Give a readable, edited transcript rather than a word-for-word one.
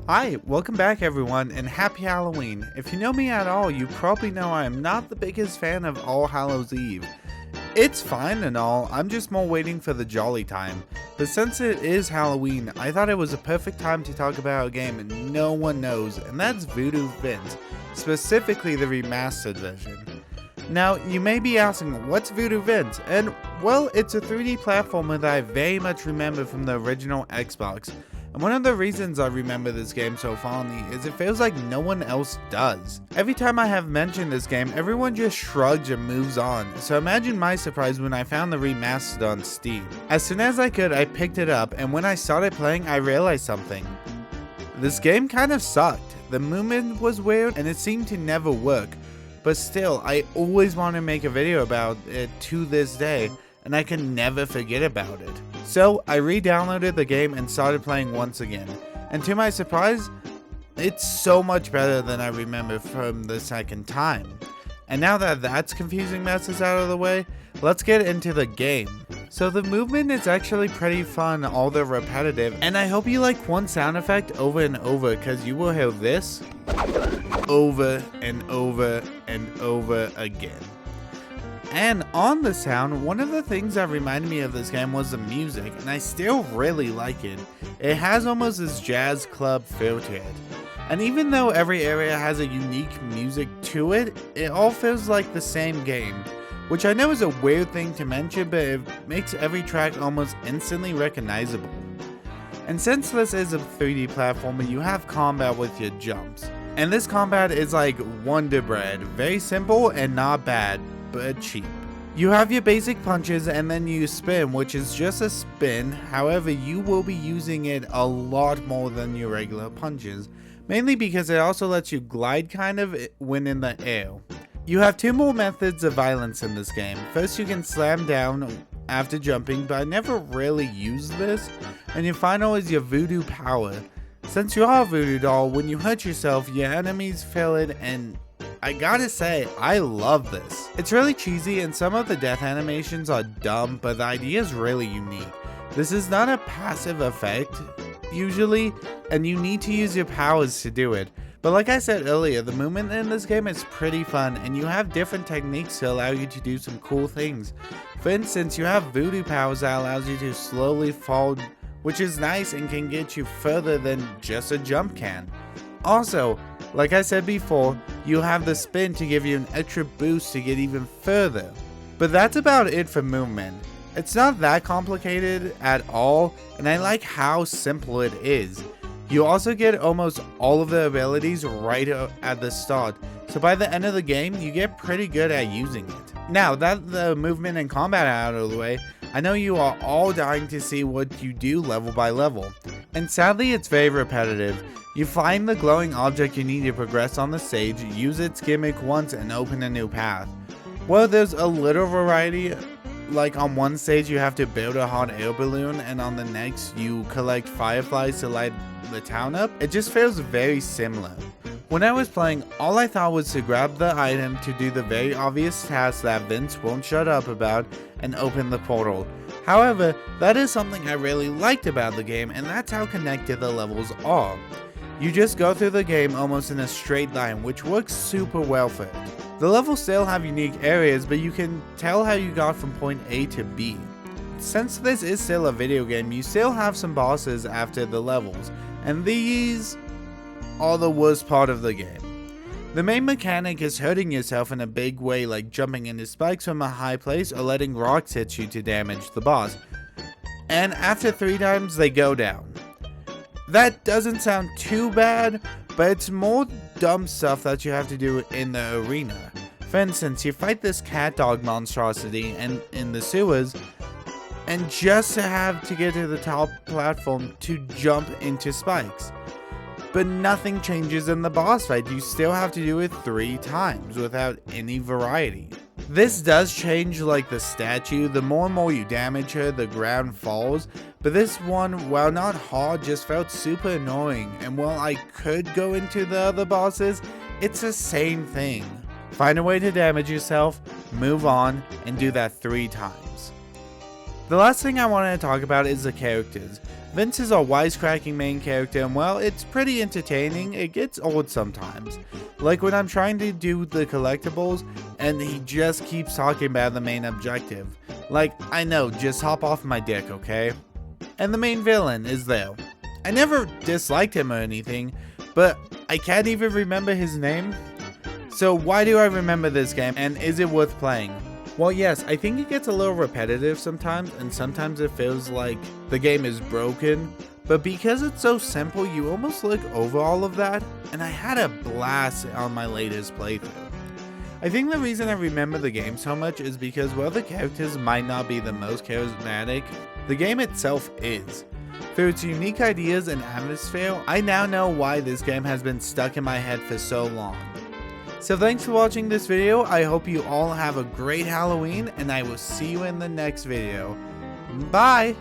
Hi, welcome back everyone, and happy Halloween. If you know me at all, you probably know I am not the biggest fan of All Hallows Eve. It's fine and all, I'm just more waiting for the jolly time. But since it is Halloween, I thought it was a perfect time to talk about a game no one knows, and that's Voodoo Vince, specifically the remastered version. Now, you may be asking, what's Voodoo Vince? And, well, it's a 3D platformer that I very much remember from the original Xbox. And one of the reasons I remember this game so fondly is it feels like no one else does. Every time I have mentioned this game, everyone just shrugs and moves on, so imagine my surprise when I found the remastered on Steam. As soon as I could, I picked it up, and when I started playing, I realized something. This game kind of sucked. The movement was weird, and it seemed to never work. But still, I always want to make a video about it to this day, and I can never forget about it. So I re-downloaded the game and started playing once again, and to my surprise, it's so much better than I remember from the second time. And now that that's confusing messes out of the way, let's get into the game. So the movement is actually pretty fun, although repetitive, and I hope you like one sound effect over and over, because you will hear this over and over and over again. And on the sound, one of the things that reminded me of this game was the music, and I still really like it. It has almost this jazz club feel to it. And even though every area has a unique music to it, it all feels like the same game. Which I know is a weird thing to mention, but it makes every track almost instantly recognizable. And since this is a 3D platformer, you have combat with your jumps. And this combat is like Wonder Bread, very simple and not bad, but cheap. You have your basic punches and then you spin, which is just a spin. However, you will be using it a lot more than your regular punches, mainly because it also lets you glide kind of when in the air. You have two more methods of violence in this game. First, you can slam down after jumping, but I never really use this. And your final is your voodoo power. Since you are a voodoo doll, when you hurt yourself, your enemies feel it, and I gotta say, I love this. It's really cheesy and some of the death animations are dumb, but the idea is really unique. This is not a passive effect, usually, and you need to use your powers to do it. But like I said earlier, the movement in this game is pretty fun, and you have different techniques to allow you to do some cool things. For instance, you have voodoo powers that allows you to slowly fall, which is nice and can get you further than just a jump can. Also, like I said before, you have the spin to give you an extra boost to get even further. But that's about it for movement. It's not that complicated at all, and I like how simple it is. You also get almost all of the abilities right at the start, so by the end of the game, you get pretty good at using it. Now that the movement and combat are out of the way, I know you are all dying to see what you do level by level. And sadly, it's very repetitive. You find the glowing object you need to progress on the stage, use its gimmick once, and open a new path. Well, there's a little variety, like on one stage you have to build a hot air balloon, and on the next you collect fireflies to light the town up. It just feels very similar. When I was playing, all I thought was to grab the item to do the very obvious task that Vince won't shut up about and open the portal. However, that is something I really liked about the game, and that's how connected the levels are. You just go through the game almost in a straight line, which works super well for it. The levels still have unique areas, but you can tell how you got from point A to B. Since this is still a video game, you still have some bosses after the levels, and these are the worst part of the game. The main mechanic is hurting yourself in a big way, like jumping into spikes from a high place or letting rocks hit you to damage the boss. And after 3 times, they go down. That doesn't sound too bad, but it's more dumb stuff that you have to do in the arena. For instance, you fight this cat dog monstrosity in the sewers, and just to have to get to the top platform to jump into spikes. But nothing changes in the boss fight, you still have to do it 3 times without any variety. This does change like the statue, the more and more you damage her, the ground falls, but this one, while not hard, just felt super annoying, and while I could go into the other bosses, it's the same thing. Find a way to damage yourself, move on, and do that 3 times. The last thing I want to talk about is the characters. Vince is our wisecracking main character, and well, it's pretty entertaining. It gets old sometimes. Like when I'm trying to do the collectibles, and he just keeps talking about the main objective. Like, I know, just hop off my dick, okay? And the main villain is Theo. I never disliked him or anything, but I can't even remember his name. So why do I remember this game, and is it worth playing? Well, yes, I think it gets a little repetitive sometimes, and sometimes it feels like the game is broken, but because it's so simple, you almost look over all of that, and I had a blast on my latest playthrough. I think the reason I remember the game so much is because while the characters might not be the most charismatic, the game itself is. Through its unique ideas and atmosphere, I now know why this game has been stuck in my head for so long. So thanks for watching this video. I hope you all have a great Halloween, and I will see you in the next video. Bye!